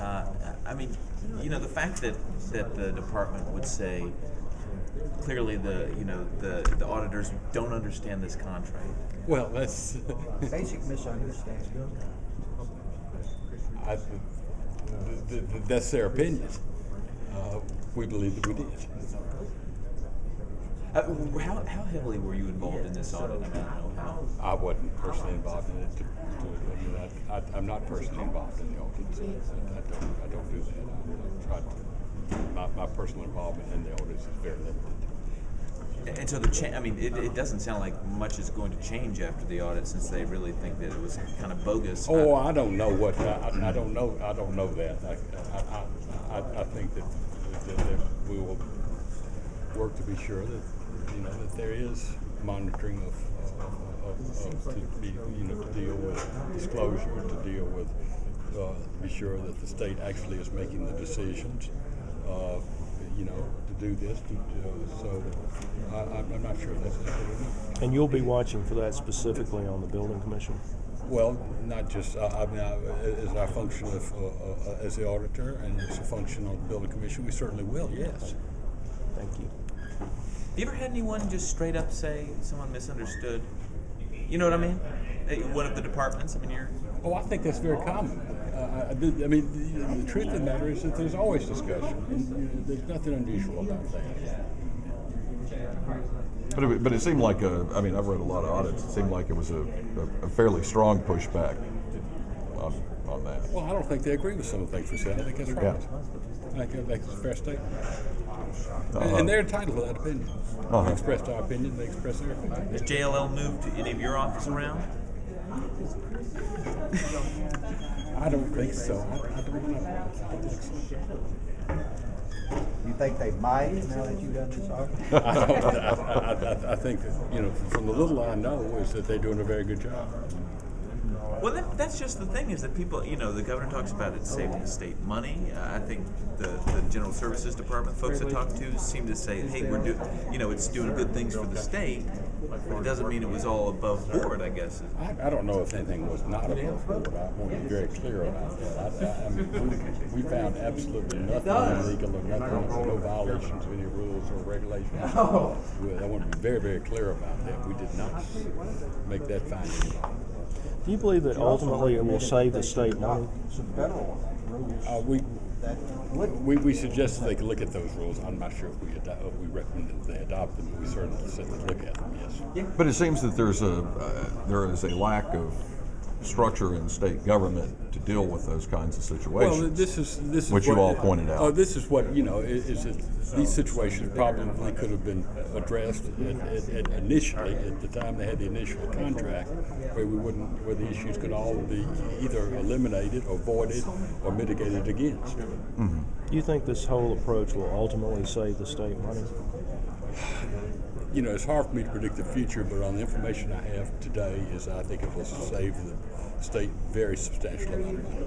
I mean, the fact that the department would say clearly the auditors don't understand this contract. Well, that's Basic misunderstanding. that's their opinion. We believe that we did. How heavily were you involved in this audit? I mean, I don't know how. I wasn't personally involved in it. I'm not personally involved in the audit. I don't do that. My personal involvement in the audits is very limited. And so it doesn't sound like much is going to change after the audit, since they really think that it was kind of bogus. Oh, I don't know what. I don't know. I don't know that. I think that we will work to be sure that that there is monitoring of to deal with disclosure, to deal with be sure that the state actually is making the decisions. To do this. So I'm not sure that's necessary. And you'll be watching for that specifically on the building commission? Well, not just, as our function as the auditor and as a function of the building commission, we certainly will, yes. Thank you. Have you ever had anyone just straight up say someone misunderstood? You know what I mean? One of the departments. I mean, Oh, I think that's very common. The truth of the matter is that there's always discussion. And there's nothing unusual about that. But it seemed like I've read a lot of audits. It seemed like it was a fairly strong pushback on that. Well, I don't think they agree with some of the things we said. I think that's right. Yeah. I think that's a fair statement. And they're entitled to that opinion. They expressed our opinion. They expressed their opinion. Has JLL moved any of your office around? I don't think so. I don't know. You think they might now that you've done this audit? I think that, from the little I know, is that they're doing a very good job. Well, that's just the thing, is that people, the governor talks about it saving the state money. I think the General Services Department folks I talk to seem to say, hey, we're doing, it's doing good things for the state. It doesn't mean it was all above board, I guess. I don't know if anything was not above board. I want to be very clear about that. We found absolutely nothing illegal or nothing, no violations of any rules or regulations. I want to be very, very clear about that. We did not make that finding. Do you believe that ultimately it will save the state money? Some federal rules. We suggested they could look at those rules. I'm not sure if we recommended that they adopt them, but we certainly said to look at them, yes. But it seems that there is a lack of structure in state government to deal with those kinds of situations. Well, this is which what, you all pointed out. This is what is that these situations probably could have been addressed initially at the time they had the initial contract, where the issues could all be either eliminated, avoided, or mitigated against. Mm-hmm. Do you think this whole approach will ultimately save the state money? It's hard for me to predict the future, but on the information I have today, I think it will save the state very substantial amount of money.